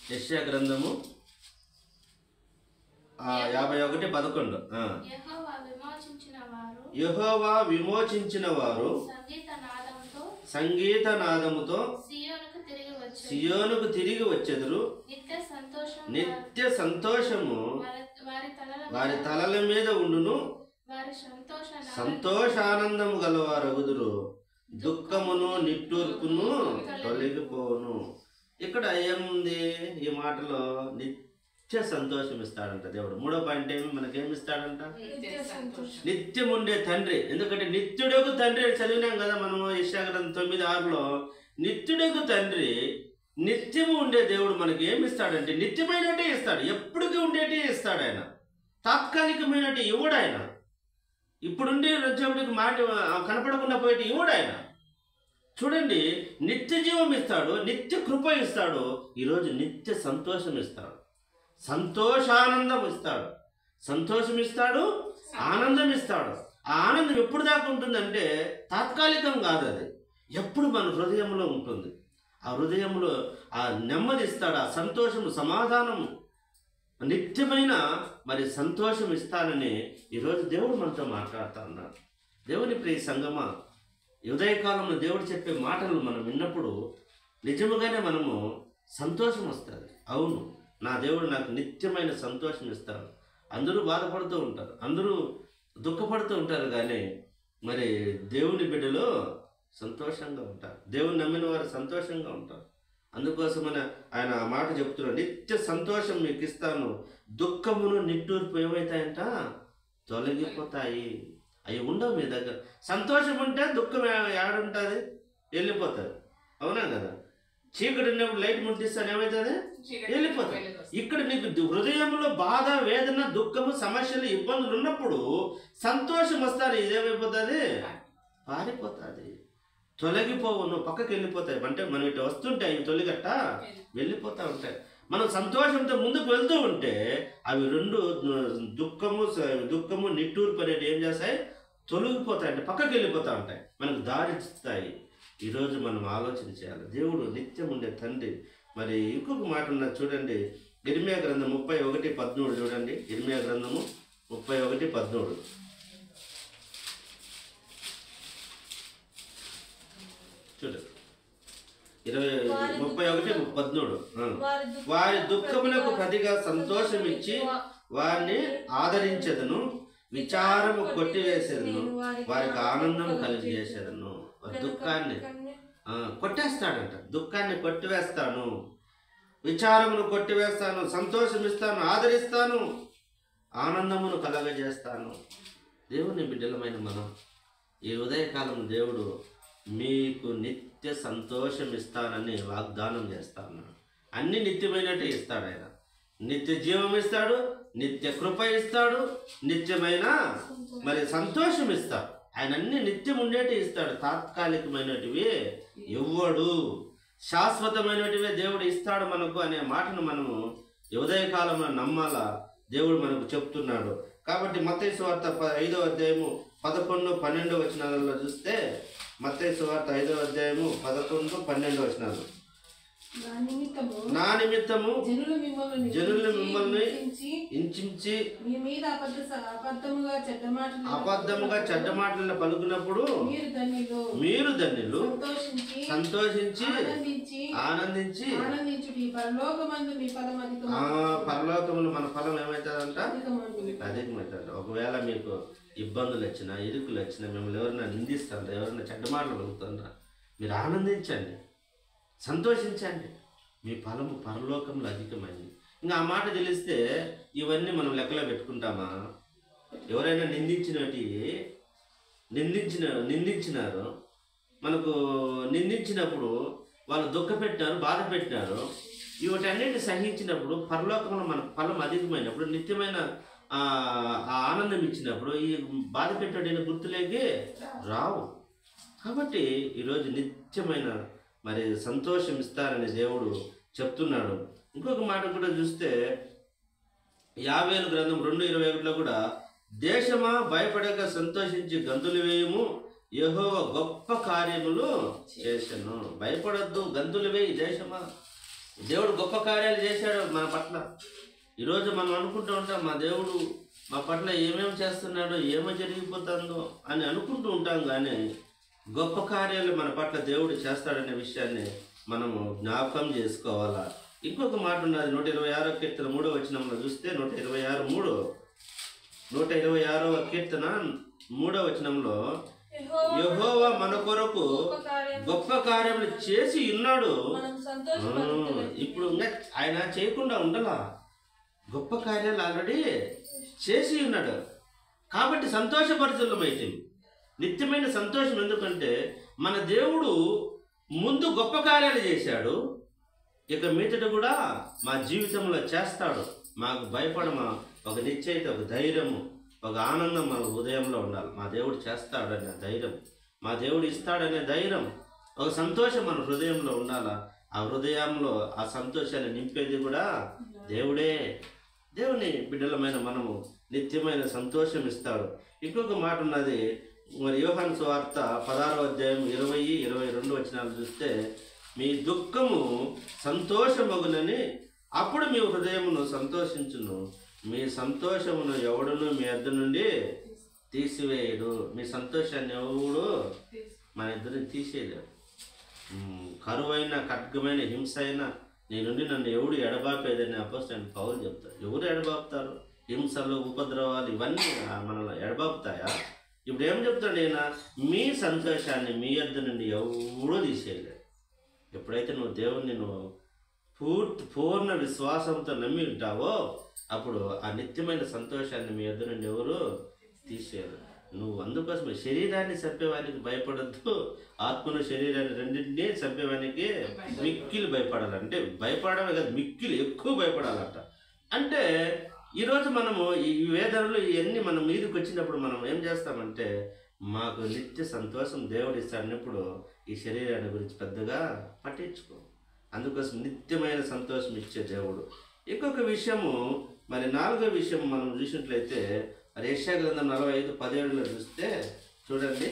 యెషయా గ్రంథము 51:11. యెహోవా విమోచించిన వారు సంగీత నాదముతో సియోనుకు తిరిగి వచ్చెదరు. నిత్య సంతోషము వారి తలల మీద ఉండును. సంతోషానందము గలవారగుదురు. దుఃఖమును నిట్టూర్పును తొలగిపోను. ఇక్కడ ఏముంది ఈ మాటలో? నిత్య సంతోషం ఇస్తాడంట దేవుడు. మూడో పాయింట్ ఏమి మనకేమిస్తాడంట? నిత్యం ఉండే తండ్రి. ఎందుకంటే నిత్యుడకు తండ్రి చదివినాం కదా మనము యెషయా గ్రంథం 9:6లో. నిత్యుడకు తండ్రి, నిత్యము ఉండే దేవుడు మనకి ఏమిస్తాడంటే నిత్యమైనట్టే ఇస్తాడు. ఎప్పటికీ ఉండేటే ఇస్తాడు ఆయన. తాత్కాలికమైనట్టు ఇవ్వడు ఆయన. ఇప్పుడుండే వచ్చేప్పటికి మాట కనపడకుండా పోయేటి ఇవ్వడు ఆయన. చూడండి, నిత్య జీవం ఇస్తాడు, నిత్య కృప ఇస్తాడు. ఈరోజు నిత్య సంతోషం ఇస్తాడు, సంతోషానందం ఇస్తాడు. సంతోషం ఇస్తాడు, ఆనందం ఇస్తాడు. ఆ ఆనందం ఎప్పుడు దాకా ఉంటుందంటే తాత్కాలికం కాదు, అది ఎప్పుడు మన హృదయంలో ఉంటుంది. ఆ హృదయంలో ఆ నెమ్మది ఇస్తాడు, ఆ సంతోషము, సమాధానము, నిత్యమైన మరి సంతోషం ఇస్తానని ఈరోజు దేవుడు మనతో మాట్లాడుతూ ఉన్నాడు. దేవుని ప్రియ సంగమా, ఉదయకాలంలో దేవుడు చెప్పే మాటలు మనం విన్నప్పుడు నిజముగానే మనము సంతోషం వస్తుంది. అవును, నా దేవుడు నాకు నిత్యమైన సంతోషం ఇస్తాడు. అందరూ బాధపడుతూ ఉంటారు, అందరూ దుఃఖపడుతూ ఉంటారు, కానీ మరి దేవుని బిడ్డలో సంతోషంగా ఉంటారు. దేవుని నమ్మిన వారు సంతోషంగా ఉంటారు. అందుకోసమని ఆయన ఆ మాట చెప్తున్నాడు, నిత్య సంతోషం మీకు ఇస్తాను. దుఃఖమును నిట్టూర్పు ఏమవుతాయంట? తొలగిపోతాయి. అవి ఉండవు మీ దగ్గర. సంతోషం ఉంటే దుఃఖం ఏడుంటుంది? వెళ్ళిపోతుంది. అవునా కదా? చీకటి ఉన్నప్పుడు లైట్ ముట్టిస్తాను, ఏమవుతుంది? వెళ్ళిపోతుంది. ఇక్కడ నీకు హృదయంలో బాధ, వేదన, దుఃఖము, సమస్యలు, ఇబ్బందులు ఉన్నప్పుడు సంతోషం వస్తారు, ఇదేమైపోతుంది? పారిపోతుంది, తొలగిపోవును, పక్కకి వెళ్ళిపోతాయి. అంటే మనం ఇటు వస్తుంటే అవి తొలగట్ట వెళ్ళిపోతూ ఉంటాయి. మనం సంతోషంతో ముందుకు వెళ్తూ ఉంటే అవి రెండు దుఃఖము నిట్టూర్పు అనేవి ఏం చేస్తాయి? తొలగిపోతాయి, అంటే పక్కకి వెళ్ళిపోతూ ఉంటాయి, మనకు దారిస్తాయి. ఈరోజు మనం ఆలోచన చేయాలి. దేవుడు నిత్యం ఉండే తండ్రి. మరి ఇంకొక మాట ఉన్నది చూడండి, ఇర్మియా గ్రంథం 31:13 చూడండి. ఇర్మియా గ్రంథము 31:13 చూడండి. 31:13 వారి దుఃఖములకు ప్రతిగా సంతోషం ఇచ్చి వారిని ఆదరించదను, విచారము కొట్టివేసేదను, వారికి ఆనందం కలిగజేసేదను. దుఃఖాన్ని కొట్టేస్తాడంట, దుఃఖాన్ని కొట్టివేస్తాను, విచారమును కొట్టివేస్తాను, సంతోషం ఇస్తాను, ఆదరిస్తాను, ఆనందమును కలగజేస్తాను. దేవుని బిడ్డలమైన మనం ఈ ఉదయకాలం దేవుడు మీకు నిత్య సంతోషం ఇస్తానని వాగ్దానం చేస్తాను. అన్ని నిత్యమైనట్టు ఇస్తాడు ఆయన. నిత్య జీవం ఇస్తాడు, నిత్య కృప ఇస్తాడు, నిత్యమైన మరి సంతోషం ఇస్తాడు. ఆయన అన్ని నిత్యం ఉండేటి ఇస్తాడు. తాత్కాలికమైనటివి ఇవ్వడు, శాశ్వతమైనటివే దేవుడు ఇస్తాడు మనకు అనే మాటను మనము ఉదయకాలంలో నమ్మాలా. దేవుడు మనకు చెప్తున్నాడు. కాబట్టి మత్తయి సువార్త 5వ అధ్యాయము 11, 12 వచనాలలో చూస్తే, మత్తయి సువార్త 5వ అధ్యాయము 11, 12 వచనాలు. నా నిమిత్తము జనులు మిమ్మల్ని హింసించి అబద్ధముగా చెడ్డ మాటలను పలుకున్నప్పుడు మీరు ధన్యులు, సంతోషించి ఆనందించి పరలోకములు మన ఫలం ఏమవుతుందంట? అధికమవుతుంది. ఒకవేళ మీకు ఇబ్బందులు వచ్చినా, ఇరుకులు వచ్చినా, మిమ్మల్ని ఎవరైనా నిందిస్తారా, ఎవరైనా చెడ్డ మాటలు పలుకుతారా, మీరు ఆనందించండి, సంతోషించండి, మీ ఫలము పరలోకంలో అధికమైంది. ఇంకా ఆ మాట తెలిస్తే ఇవన్నీ మనం లెక్కలో పెట్టుకుంటామా? ఎవరైనా నిందించినారు, మనకు నిందించినప్పుడు వాళ్ళు దుఃఖ పెట్టినారు, బాధ పెట్టినారు, వీటన్నిటిని సహించినప్పుడు పరలోకంలో మన ఫలం అధికమైనప్పుడు, నిత్యమైన ఆ ఆనందం ఇచ్చినప్పుడు ఈ బాధ పెట్టిన గుర్తులేకి రావు. కాబట్టి ఈరోజు నిత్యమైన మరి సంతోషం ఇస్తారని దేవుడు చెప్తున్నాడు. ఇంకొక మాట కూడా చూస్తే యావేలు గ్రంథం 2:21లో కూడా, దేశమా భయపడక సంతోషించి గంతులు వేయము, యెహోవా గొప్ప కార్యములు చేసెను. భయపడద్దు, గంతులు వేయి దేశమా. దేవుడు గొప్ప కార్యాలు చేశాడు మన పట్ల. ఈరోజు మనం అనుకుంటూ ఉంటాం మా దేవుడు మా పట్ల ఏమేమి చేస్తున్నాడో ఏమో జరిగిపోతుందో అని అనుకుంటూ ఉంటాం, కానీ గొప్ప కార్యాలు మన పట్ల దేవుడు చేస్తాడనే విషయాన్ని మనము జ్ఞాపకం చేసుకోవాలా. ఇంకొక మాట ఉన్నది 126వ కీర్తన 3వ వచనంలో చూస్తే 126వ కీర్తన 3వ వచనంలో యెహోవా మన కొరకు గొప్ప కార్యములు చేసి ఉన్నాడు. ఇప్పుడు ఆయన చేయకుండా ఉండలా, గొప్ప కార్యాలు ఆల్రెడీ చేసి ఉన్నాడు కాబట్టి సంతోషపరచులమైతే నిత్యమైన సంతోషం. ఎందుకంటే మన దేవుడు ముందు గొప్ప కార్యాలు చేశాడు, ఇక మీదట కూడా మా జీవితంలో చేస్తాడు. మాకు భయపడమా ఒక నిశ్చయిత, ఒక ధైర్యము, ఒక ఆనందం మన హృదయంలో ఉండాలి. మా దేవుడు చేస్తాడనే ధైర్యం, మా దేవుడు ఇస్తాడనే ధైర్యం, ఒక సంతోషం మన హృదయంలో ఉండాలా. ఆ హృదయంలో ఆ సంతోషాన్ని నింపేది కూడా దేవుడే. దేవుని బిడ్డలమైన మనము నిత్యమైన సంతోషం ఇస్తాడు. ఇంకొక మాట ఉన్నది, మరి యోహాను సువార్త 16వ అధ్యాయం 20-22 వచనాలు చూస్తే మీ దుఃఖము సంతోషమగునని అప్పుడు మీ హృదయమును సంతోషించును, మీ సంతోషమును ఎవడును మీ వద్ద నుండి తీసివేయడు. మీ సంతోషాన్ని ఎవడు మన ఇద్దరిని తీసేయలేడు. కరువైన ఖడ్గమైన హింస అయినా నీ నుండి నన్ను ఎవడు ఎడబాపేదని అపోస్తలుడైన పౌలు చెప్తారు. ఎవరు ఎడబాపుతారు? హింసలు, ఉపద్రవాలు ఇవన్నీ మనల్ని ఎడబాపుతాయా? ఇప్పుడు ఏం చెప్తాడు ఆయన? మీ సంతోషాన్ని మీ వద్ద నుండి ఎవడూ తీసేయలేడు. ఎప్పుడైతే నువ్వు దేవుణ్ణి నువ్వు పూర్ణ విశ్వాసంతో నమ్మి ఉంటావో అప్పుడు ఆ నిత్యమైన సంతోషాన్ని మీ వద్ద నుండి ఎవరు తీసేయరు. నువ్వు అందుకోసమే శరీరాన్ని చంపేవానికి భయపడద్దు, ఆత్మను శరీరాన్ని రెండింటినీ చంపేవానికి మిక్కిలి భయపడాలంటే భయపడమే కాదు, మిక్కిలి ఎక్కువ భయపడాలంట. అంటే ఈరోజు మనము ఈ వేదనలు ఇవన్నీ మన మీదకి వచ్చినప్పుడు మనం ఏం చేస్తామంటే మాకు నిత్య సంతోషం దేవుడు ఇస్తాడన్నప్పుడు ఈ శరీరాన్ని గురించి పెద్దగా పట్టించుకో. అందుకోసం నిత్యమైన సంతోషం ఇచ్చే దేవుడు. ఇంకొక విషయము, మరి 4వ విషయం మనం చూసినట్లయితే మరి యెషయా గ్రంథం 45:17 చూస్తే చూడండి,